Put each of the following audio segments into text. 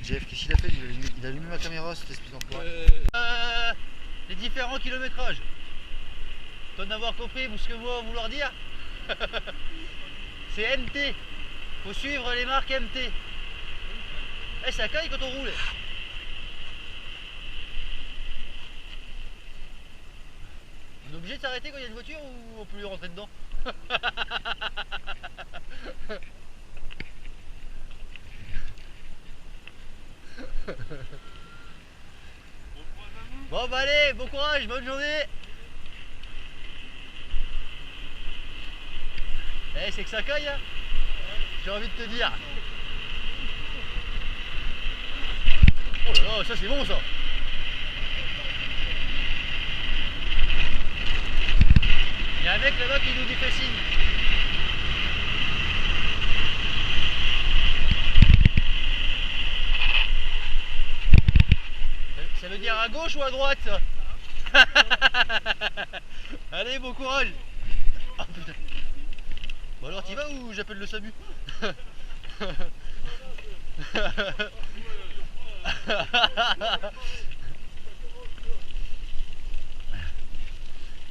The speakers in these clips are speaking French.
Jeff, qu'est-ce qu'il a fait? Il a allumé ma caméra, cet espèce d'enfoiré. Les différents kilométrages. Toi d'avoir compris ce que moi vouloir dire. C'est MT. Faut suivre les marques MT. Eh, ça caille quand on roule. On est obligé de s'arrêter quand il y a une voiture ou on peut lui rentrer dedans? Bon bah allez, bon courage, bonne journée. Eh, c'est que ça caille hein. J'ai envie de te dire. Oh là là, ça c'est bon ça. Il y a un mec là-bas qui nous dit fait signe. Ça veut dire à gauche ou à droite ça? Allez, bon courage. Oh putain. Bon alors t'y vas ou j'appelle le SAMU?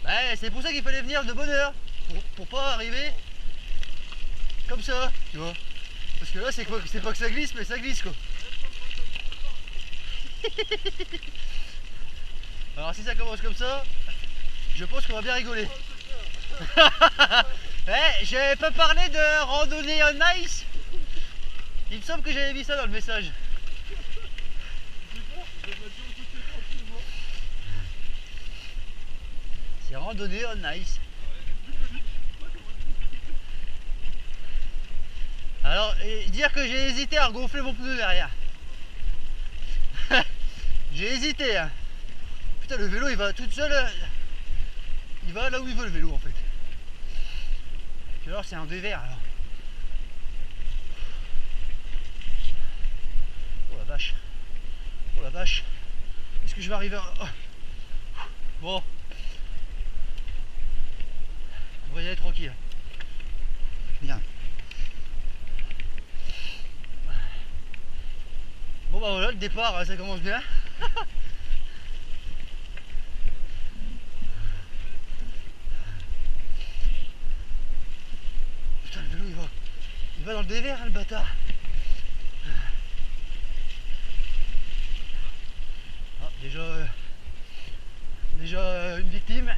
Ouais, c'est pour ça qu'il fallait venir de bonne heure, pour pas arriver comme ça, tu vois. Parce que là c'est pas que ça glisse, mais ça glisse quoi. Alors si ça commence comme ça, je pense qu'on va bien rigoler. Eh, j'avais pas parlé de randonnée en ice. Il me semble que j'avais mis ça dans le message. C'est randonnée en ice. Alors, dire que j'ai hésité à regonfler mon pneu derrière. J'ai hésité hein. Putain, le vélo il va tout seul. Il va là où il veut le vélo en fait. Puis alors c'est un dévers alors. Oh la vache. Oh la vache. Est-ce que je vais arriver à... Oh. Bon. On va y aller tranquille. Bien. Bon bah voilà, le départ ça commence bien. Putain, le vélo il va dans le dévers hein, le bâtard. Ah, déjà une victime.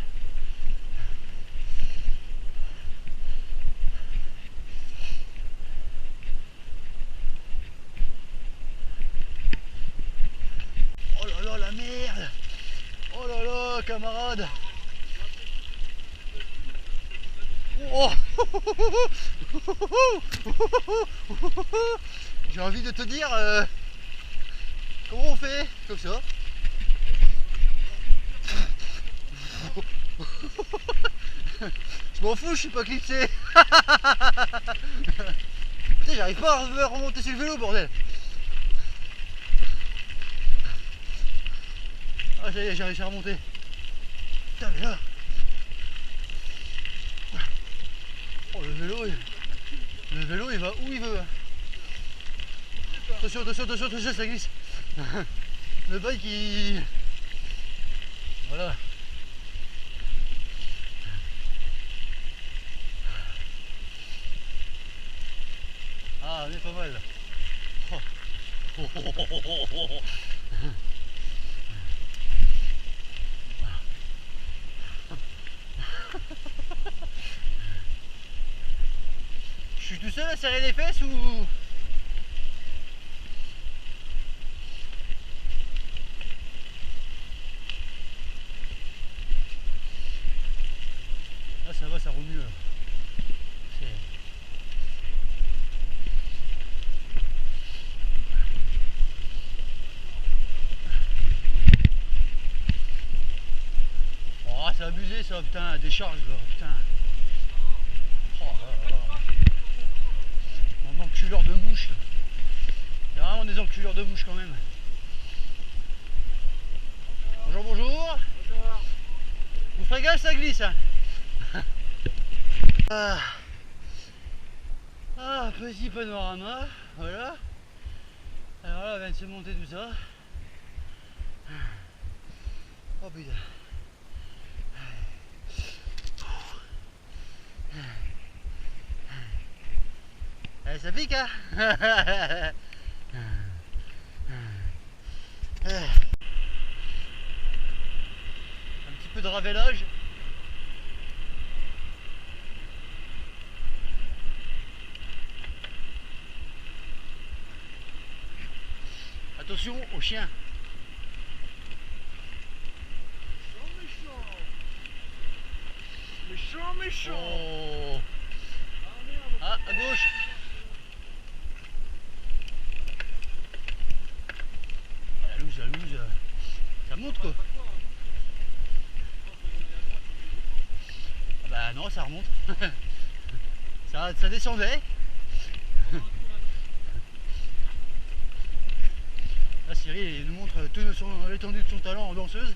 Oh là là la merde. Oh là là camarade. Oh. J'ai envie de te dire comment on fait comme ça. Je m'en fous, je suis pas clipsé. Putain, j'arrive pas à me remonter sur le vélo, bordel. Ah, ça y est, j'ai réussi à remonter. Putain, mais là. Oh, le vélo il va où il veut. Attention, attention, attention, attention, ça glisse. Le bike il... Voilà. Ah, on est pas mal là. Oh. Oh, oh, oh, oh, oh, oh. Je suis tout seul à serrer les fesses ou... Ah ça va, ça roule mieux. Oh c'est abusé ça, putain, décharge là, putain. Oh là là. Un enculeur de bouche là. Il y a vraiment des enculeurs de bouche quand même. Bonjour, bonjour. Bonjour. Vous ferez gaffe, ça glisse hein. Ah, petit panorama, voilà. Alors là, on vient de se monter tout ça. Oh putain. Eh, ça pique, hein. Un petit peu de ravellage. Attention aux chiens. Méchant, méchant. Oh. Ah, à gauche. La loose, ça monte quoi. Ah bah non, ça remonte. ça descendait. Là, Cyril il nous montre toute l'étendue de son talent en danseuse.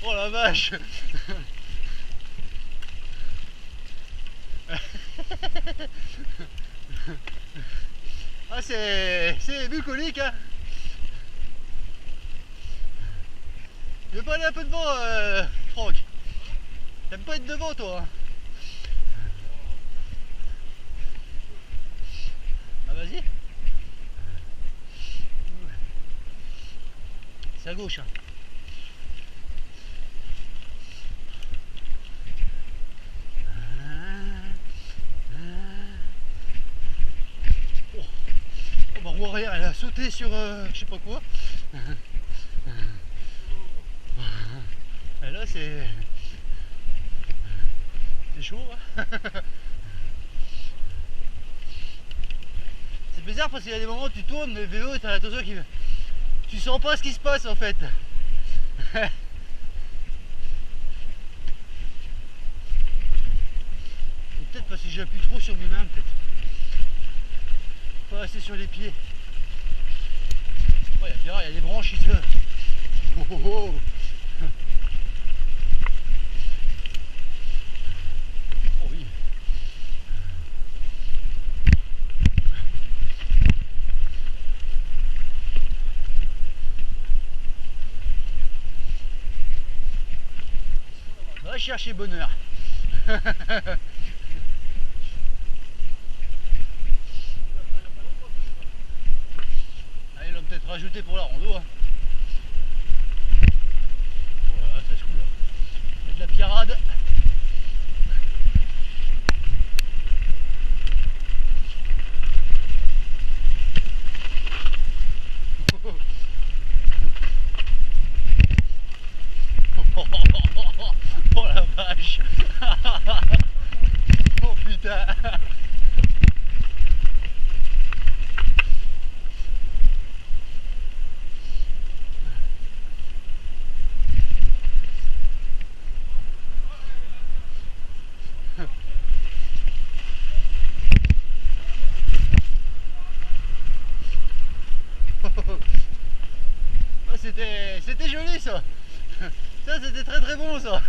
Oh la vache. Ah c'est bucolique hein. Tu veux pas aller un peu devant Franck? T'aimes pas être devant toi hein? Ah vas-y. C'est à gauche hein. Oh bah roue arrière elle a sauté sur je sais pas quoi. Et là c'est chaud hein. C'est bizarre parce qu'il y a des moments où tu tournes le vélo et t'as l'attention qui... Tu sens pas ce qui se passe en fait. Peut-être parce que j'appuie trop sur mes mains peut-être. Pas assez sur les pieds. Ouais, il y a des branches qui se... Oh, oh, oh. Oh oui. Va chercher bonheur. Ils l'ont peut-être rajouté pour la rando. Hein. Oh là là, ça se coule. Il y a de la pierrade. Oh la vache. Oh putain. Oh, c'était joli ça. Ça c'était très très bon ça.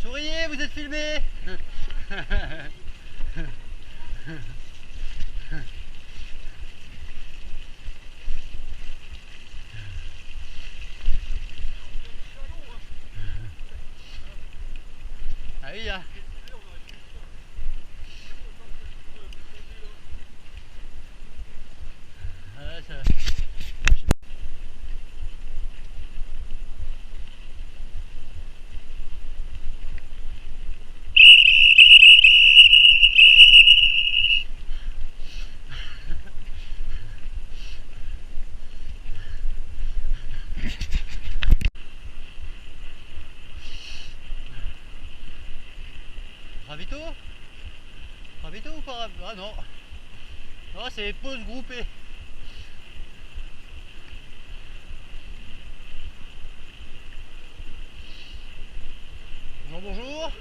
Souriez, vous êtes filmé. Ah oui hein. Ah, ça... Ravito? Ravito ou pas? Ah non. Non, c'est pause groupée. Bonjour, bonjour.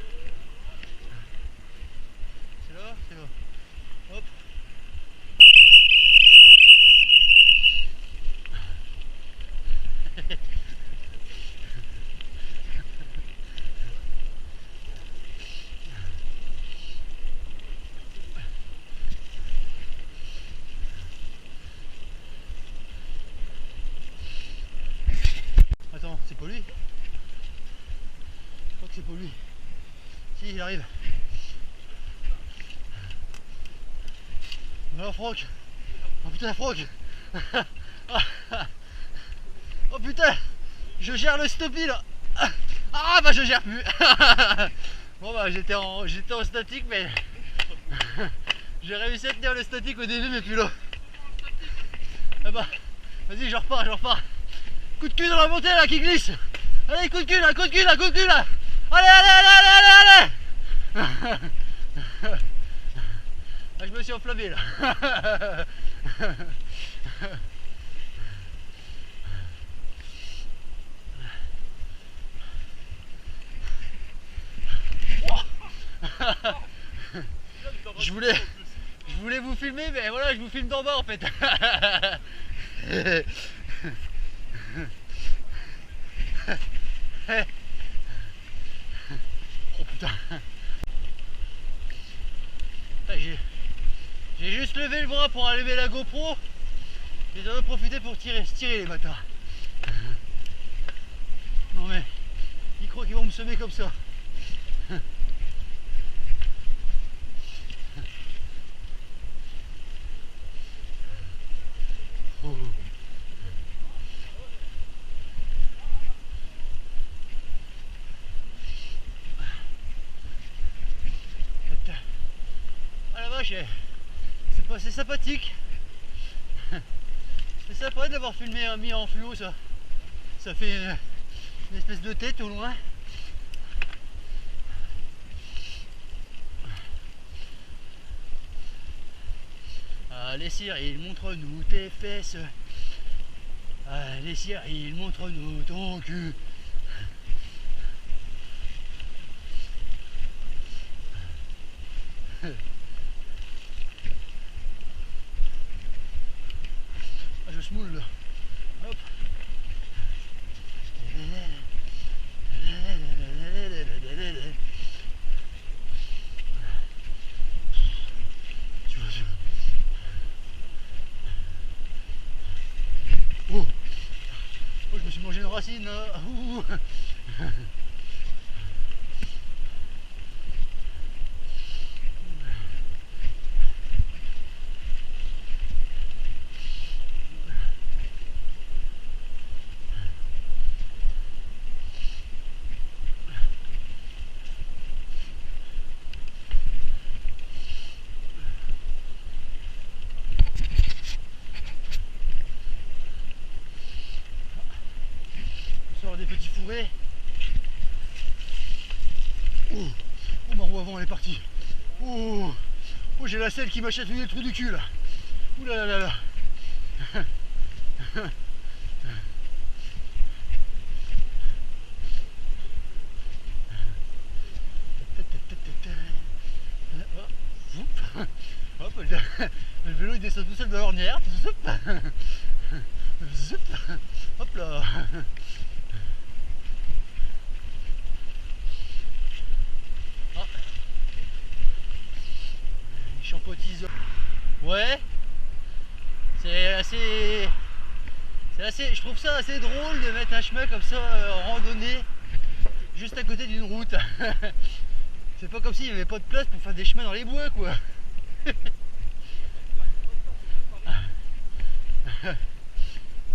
j'arrive. Alors Franck. Oh putain Franck. Oh putain. Je gère le stoppie là. Ah bah je gère plus. Bon bah j'étais en statique mais j'ai réussi à tenir le statique au début mais plus là. Ah bah vas-y je repars. Coup de cul dans la montée là qui glisse. Allez coup de cul là. Allez. Ah, je me suis enflammé là. Je voulais vous filmer, mais voilà, je vous filme d'en bas en fait. Oh putain. J'ai juste levé le bras pour allumer la GoPro et j'en ai profité pour tirer les bâtards. Non mais, ils croient qu'ils vont me semer comme ça. Oh. Ah la vache, c'est sympathique. C'est sympa de l'avoir filmé mis en fluo ça. Ça fait une espèce de tête au loin. Allez Cyril, montre-nous tes fesses. Allez Cyril, montre-nous ton cul. Ah, je smoule là. Hop. Oh. Oh, je me suis mangé une racine là. Des petits fourrés. Oh, ma roue avant elle est partie. Oh, j'ai la selle qui m'a chatouillé le trou du cul là. Ouh là là là là. Hop, le vélo il descend tout seul de l'ornière. Hop là. Champotise. Ouais. Je trouve ça assez drôle de mettre un chemin comme ça en randonnée juste à côté d'une route. C'est pas comme s'il n'y avait pas de place pour faire des chemins dans les bois quoi.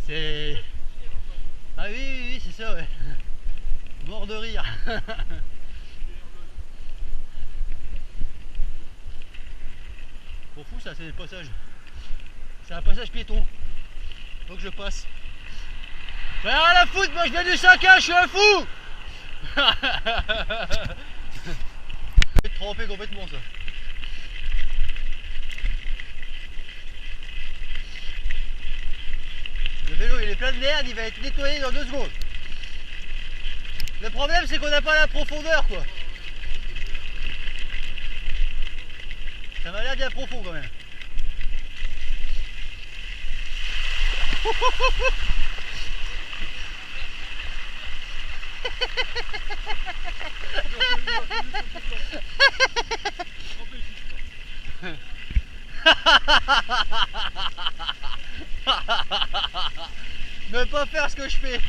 C'est... Ah oui, c'est ça ouais. Mort de rire. Pour fou ça, c'est le passage. C'est un passage piéton. Donc je passe. Mais rien à la foutre, moi je viens du 5A, je suis un fou. Je vais te tremper complètement ça. Le vélo il est plein de merde, il va être nettoyé dans 2 secondes. Le problème c'est qu'on n'a pas la profondeur quoi. Ça m'a l'air bien profond quand même. Ne pas faire ce que je fais.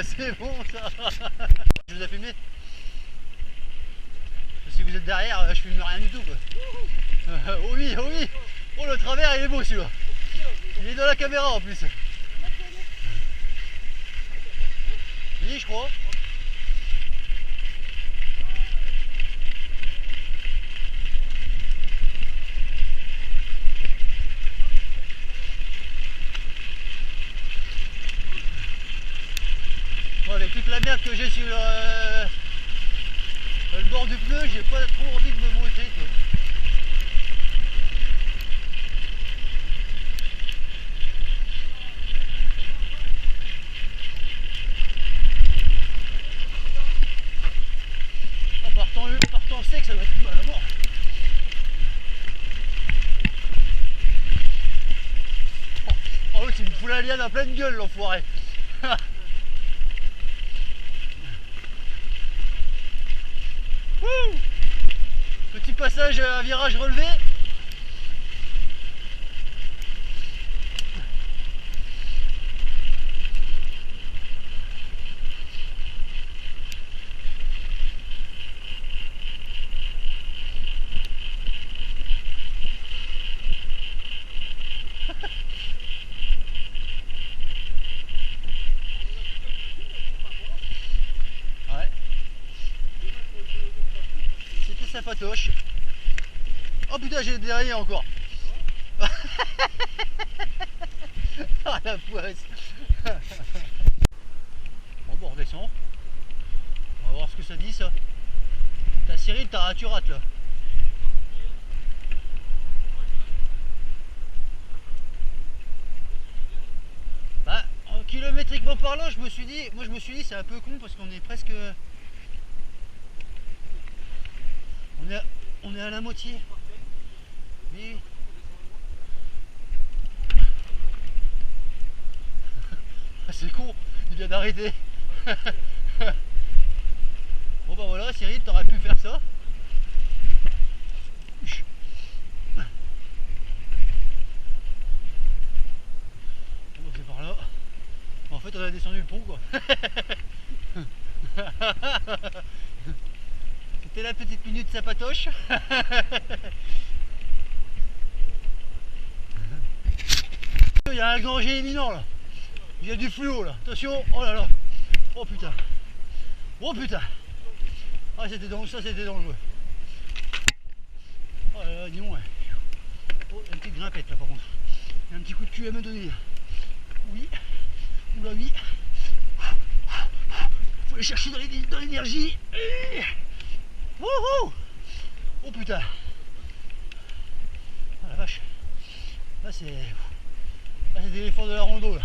C'est bon ça. Je vous ai filmé. Si vous êtes derrière, je filme rien du tout quoi. Oh oui, oh oui. Oh le travers il est beau celui-là. Il est dans la caméra en plus. Oui je crois. Bon, avec toute la merde que j'ai sur le bord du pneu, j'ai pas trop envie de me brosser. Partant sec, ça doit être mal à mort. Oh l'autre il me fout la liane à pleine gueule l'enfoiré. Petit passage à virage relevé. Ouais. C'était sympatoche. Oh putain, j'ai déraillé encore. Ah la poisse. Bon, on redescend. On va voir ce que ça dit ça. T'as Cyril, tu rates là. Bah, kilométriquement parlant, je me suis dit c'est un peu con parce qu'on est presque. On est à la moitié. Oui. C'est con, il vient d'arrêter. Bon bah voilà, Cyril, t'aurais pu faire ça. Bon, c'est par là. En fait, on a descendu le pont quoi. C'était la petite minute sympatoche. Il y a un danger imminent là. Il y a du fluo là. Attention. Oh là là. Oh putain. Oh putain. Ah c'était dangereux. Ça c'était dangereux. Oh là là, dis donc. Ouais. Oh, il y a une petite grimpette là par contre. Il y a un petit coup de cul à me donner. Oui. Oula oui. Faut aller chercher dans l'énergie. Wouhou. Oh putain. Ah la vache. Là c'est l'effort de la rando là.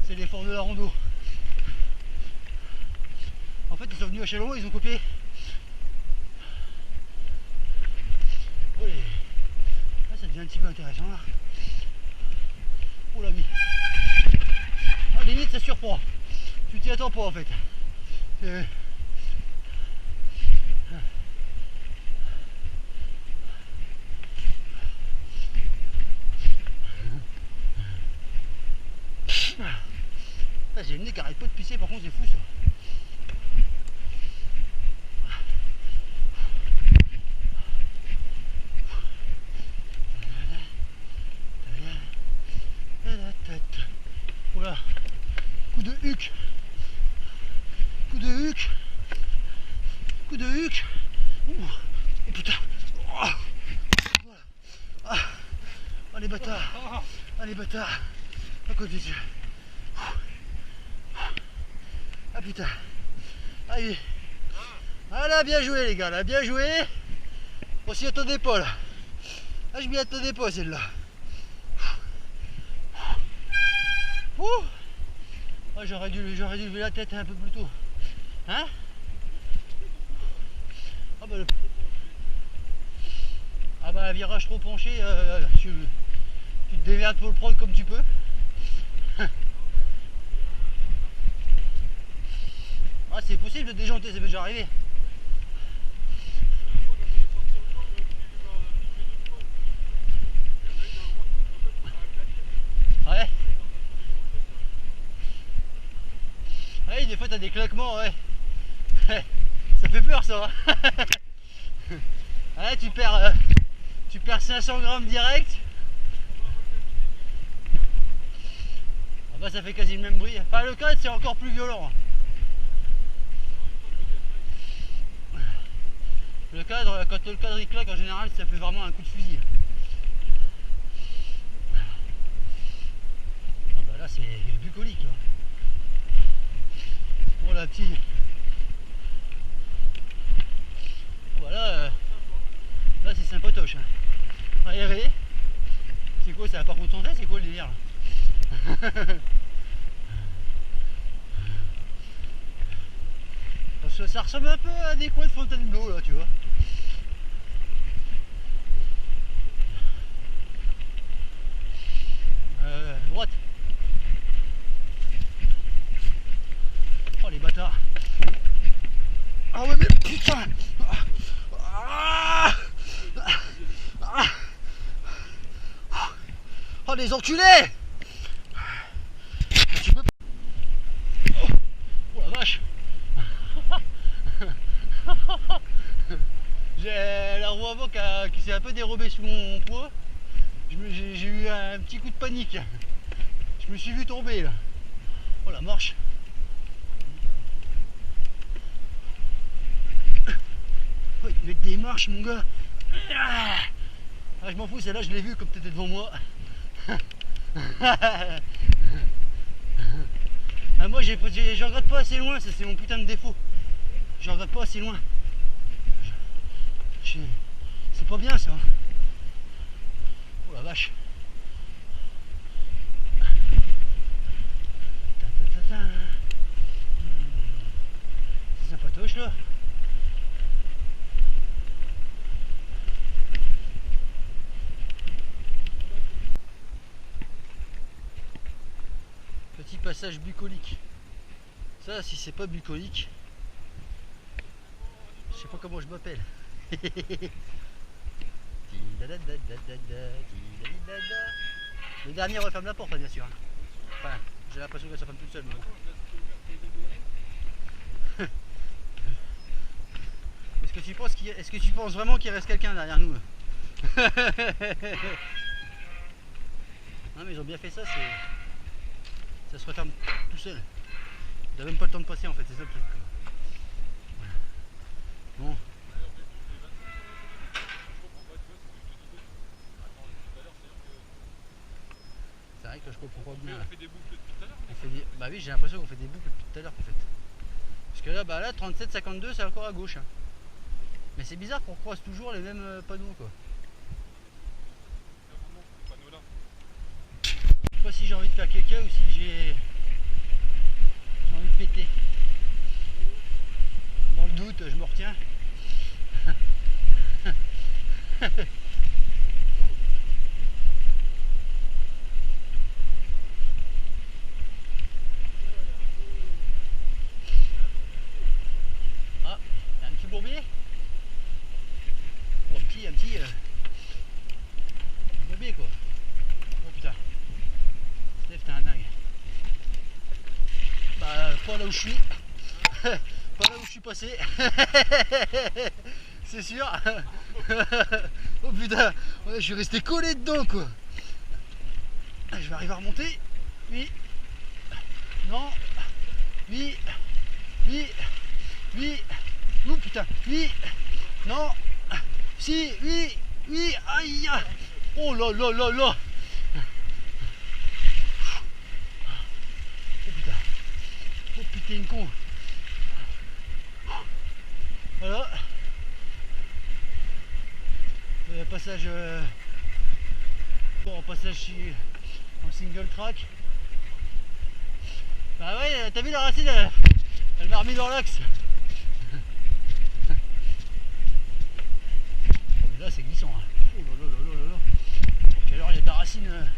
C'est l'effort de la rando. En fait ils sont venus à Chalon, ils ont copié. Oh, là ça devient un petit peu intéressant là. Oh la vie. Ah, limite ça surprend. Tu t'y attends pas en fait. J'ai le nez qui arrête pas de pisser, par contre c'est fou ça. Voilà. Coup de huc. Coup de huc. Coup de huc. Oh putain. Oh, voilà. Ah les bâtards. Ah les bâtards. À côté des yeux. Ah putain. Allez. Ah là, bien joué les gars, là, bien joué. On s'y attendait pas là. Ah, je m'y attendais pas celle-là. Ah, j'aurais dû lever la tête un peu plus tôt. Hein? Ah bah, un virage trop penché, tu te démerdes pour le prendre comme tu peux. Ah, c'est possible de déjanter, ça peut déjà arriver. t'as des claquements, ouais. Ça fait peur ça. Ouais, tu perds 500 grammes direct. Ah bah ça fait quasi le même bruit. Enfin le cadre c'est encore plus violent. Le cadre, quand le cadre il claque en général ça fait vraiment un coup de fusil. Ah bah là c'est bucolique là. Pour la petite. Voilà, là c'est sympatoche. Aéré. C'est quoi, ça va pas concentrer, c'est quoi le délire là? Ça ressemble un peu à des coins de Fontainebleau là, tu vois. Droite. Oh les bâtards. Ah ouais mais putain. Oh les enculés. Tu peux... Oh la vache. J'ai la roue avant qui s'est un peu dérobée sous mon poids. J'ai eu un petit coup de panique. Je me suis vu tomber là. Oh la marche. Oh, il met des marches mon gars. Ah, je m'en fous, celle-là je l'ai vue comme t'étais devant moi. Ah, moi je regarde pas assez loin, ça c'est mon putain de défaut. Je regarde pas assez loin. C'est pas bien ça. Oh la vache. C'est sympatoche là. Petit passage bucolique. Ça, si c'est pas bucolique, je sais pas comment je m'appelle. Le dernier referme la porte, bien sûr. Enfin, j'ai l'impression qu'elle se ferme toute seule. Mais bon. Est-ce que tu penses vraiment qu'il reste quelqu'un derrière nous? Non mais ils ont bien fait ça, ça se referme tout seul. T'as même pas le temps de passer en fait, c'est ça le truc. Bon. C'est vrai que je comprends pas bien. On fait des boucles depuis tout à l'heure. Bah oui, j'ai l'impression qu'on fait des boucles depuis tout à l'heure en fait. Parce que là, bah là 37-52 c'est encore à gauche. Hein. Mais c'est bizarre qu'on croise toujours les mêmes panneaux quoi. Je sais pas si j'ai envie de faire caca ou si j'ai envie de péter. Dans le doute, je me retiens. Ah, il y a un petit bourbier. Oh, un petit bourbier quoi. Oh putain. Steph, t'es un dingue. Bah, pas là où je suis. Pas là où je suis passé. C'est sûr. Oh putain, ouais, je suis resté collé dedans quoi. Je vais arriver à remonter. Oui. Non. Oui. Oui. Oui. Oh putain. Oui. Non. Si. Oui. Oui. Aïe. Oh là là là là. Oh putain. Oh putain une con. Voilà. Le passage bon, passage en single track. Bah ouais, t'as vu la racine, elle m'a remis dans l'axe. Oh, mais là c'est glissant. Hein. Oh là là là là là. Puis alors il y a de la racine.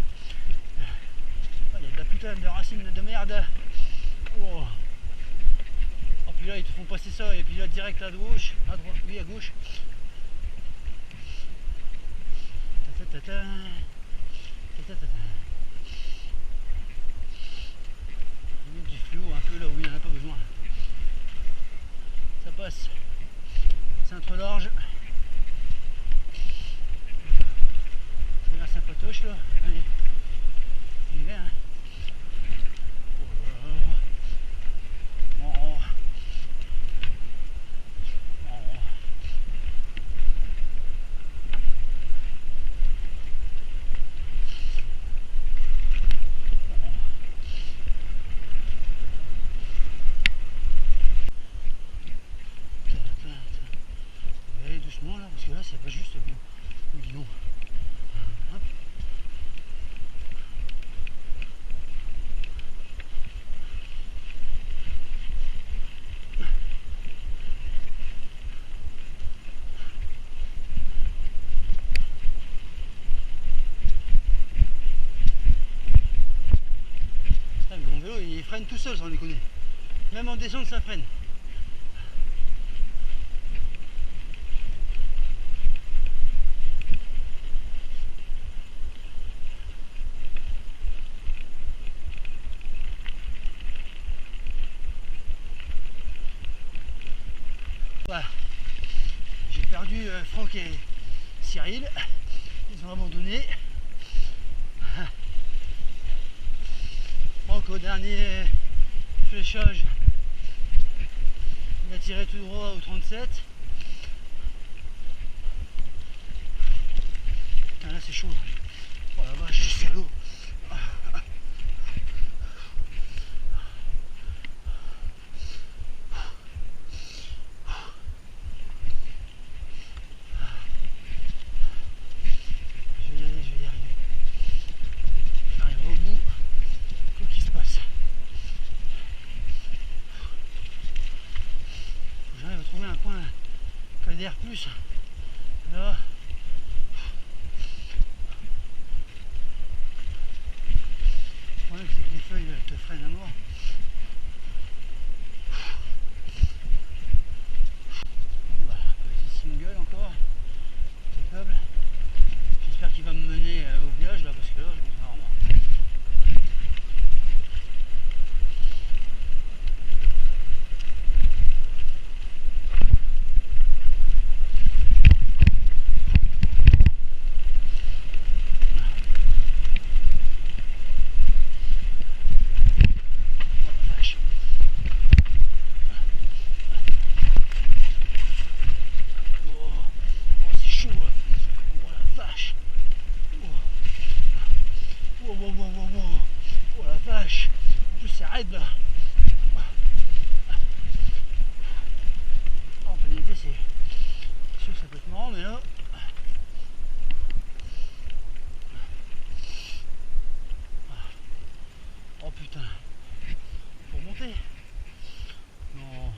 Il y a de la putain de racine de merde. Oh. Oh puis là ils te font passer ça et puis là direct à gauche, à droite, oui à gauche. Du flou un peu là où il n'y en a pas besoin. freine tout seul sans les connaître. Même en descente ça freine. Voilà. J'ai perdu Franck et Cyril. Ils ont abandonné. Franck au dernier fléchage, il a tiré tout droit au 37. Putain, là c'est chaud. Oh la vache, je suis à l'eau. Je vais y arriver. J'arrive au bout. Quoi qu'il se passe. Faut que j'arrive à trouver un coin qui adhère plus. Là. Le problème c'est que les feuilles elles te freinent à mort. Bon, bah, petit single encore. Impeccable. J'espère qu'il va me mener au village là parce que là je me sens vraiment. Arrête là. En réalité c'est sûr que ça peut être marrant mais là. Oh putain. Pour monter. Non.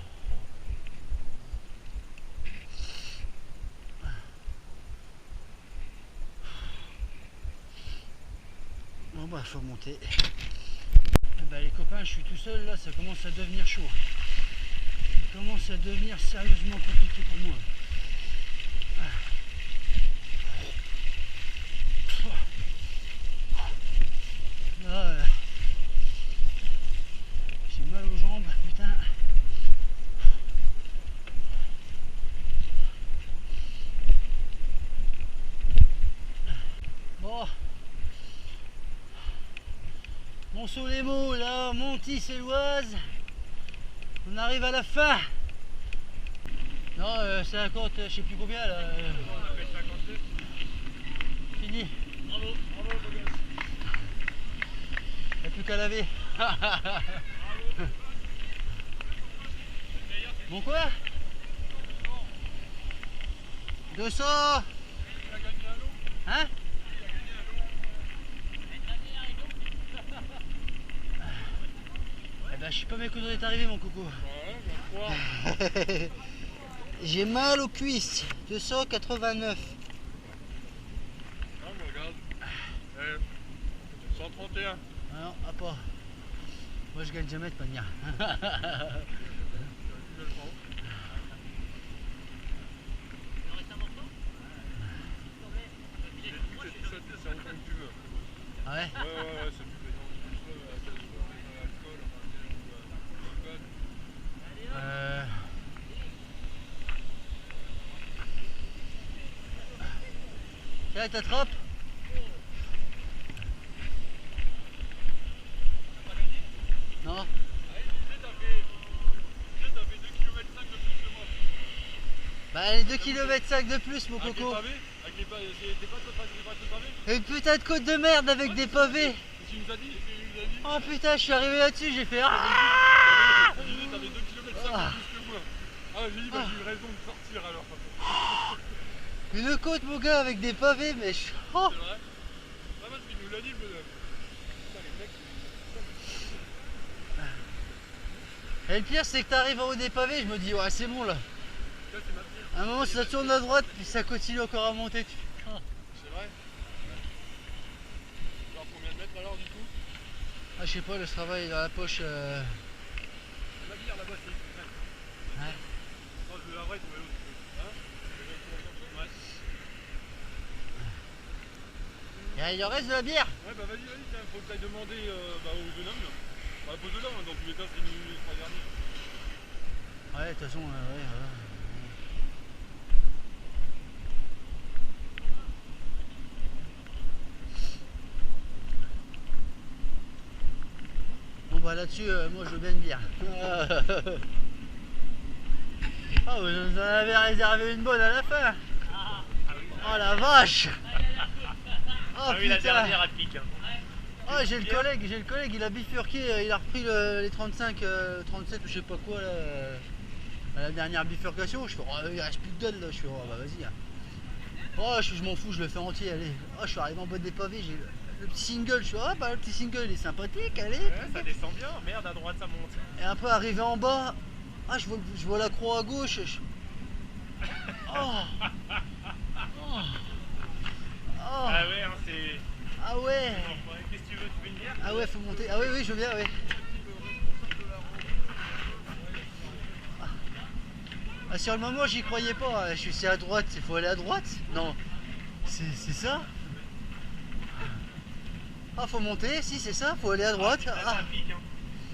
Bon bah faut monter. Bah, les copains, je suis tout seul là, ça commence à devenir chaud. Ça commence à devenir sérieusement compliqué pour moi. Là, j'ai mal aux jambes, putain. Bon. Monceau-les-Mots, là, Monty-c'est-Loise. On arrive à la fin. Non, 50, je sais plus combien là. Fini. Bravo, bravo, beau gosse. Il n'y a plus qu'à laver. Bon quoi 200. Hein? Eh ben, je suis pas mécontent d'être arrivé mon coco. Ouais, je crois. J'ai mal aux cuisses. 289. Non, mais regarde. 131. Ah non, ah pas. Moi je gagne jamais de panier. C'est autant que tu veux. Ah ouais? Ouais, c'est plus les gens qui sont l'alcool, Tiens, t'attrapes? Non? Bah les 2,5 km de plus mon coco. Avec les pavés? T'es pas de pavés? Une putain de côte de merde avec des pavés. Tu nous as dit? Oh putain, je suis arrivé là-dessus, j'ai fait T'avais 2 km de plus que moi. Ah j'ai dit bah j'ai eu raison de sortir alors. Une côte mon gars avec des pavés mais je... Oh. C'est vrai? Ah parce qu'il nous l'a dit le bonhomme. Putain les mecs. Et le pire c'est que t'arrives en haut des pavés, je me dis ouais c'est bon là. Là c'est ma pire. À un moment ça tourne à droite puis ça continue encore à monter. C'est vrai? Genre combien de mètres alors du coup? Ah, je sais pas, le travail est dans la poche. La bière là-bas, c'est une Ouais. Moi, je veux la vraie, tu veux l'autre. Hein? Ouais. Il en reste de la bière? Ouais, bah vas-y, tiens, faut que t'ailles demander au jeune homme là. Bah, pose-le là, hein, dans tous les cas, c'est les 3 derniers. Ouais, de toute façon, ouais, voilà. Bon bah là-dessus, moi je veux bien une bière. Ah, vous en avez réservé une bonne à la fin. Oh la vache. Oh Ah oui, la putain. dernière à pic. Hein. Oh, j'ai le collègue, il a bifurqué, il a repris les 35, 37 ou je sais pas quoi là, à la dernière bifurcation. Je fais, oh, il reste plus de dalle là. Je fais, oh bah vas-y. Hein. Oh, je m'en fous, je le fais entier, allez. Oh, je suis arrivé en boîte des pavés, j'ai le petit single. Je fais, oh bah le petit single il est sympathique, allez. Ouais, ça descend bien. Merde, à droite ça monte. Et un peu arrivé en bas, ah, je vois la croix à gauche. Oh. Oh. Oh. Ah ouais, hein, c'est. Ah ouais. Qu'est-ce que tu veux? Tu veux une bière? Ah ouais, faut monter. Ah oui, oui, je veux bien, oui. Ah, sur le moment, j'y croyais pas. Je suis c'est à droite, il faut aller à droite. Non, c'est ça. Ah, faut monter, si c'est ça, faut aller à droite. Ah, Ah, à pic, hein.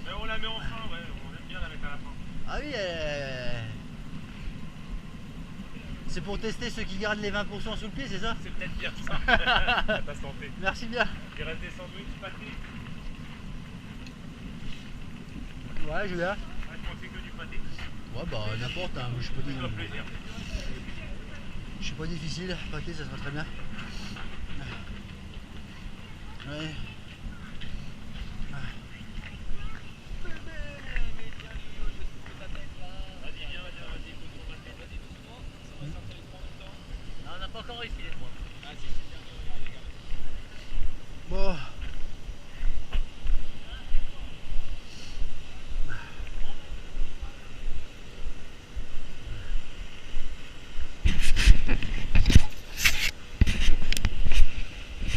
Mais on la met en fin, ouais, on aime bien la mettre à la fin. ah oui, c'est pour tester ceux qui gardent les 20% sous le pied, c'est ça? C'est peut-être bien ça. Ça passe tenter. Merci bien. Il reste des sandwichs, pâté. Ouais, je veux bien. Ah, je crois que c'est que du pâté. Ouais, bah n'importe, hein. Je Fais-toi plaisir. suis pas difficile, pâté ça sera très bien. Ouais. Vas-y, viens, vas-y, pose ton masque, vas-y doucement. On va sortir les trois en même temps. Non, on n'a pas encore réussi les trois. Ah si, c'est bien, regarde les gars. Bon.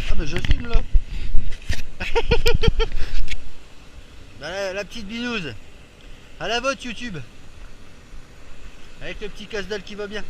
Ah bah je filme là. Bah, la petite binouse. À la vôtre YouTube. Avec le petit casse-dalle qui va bien.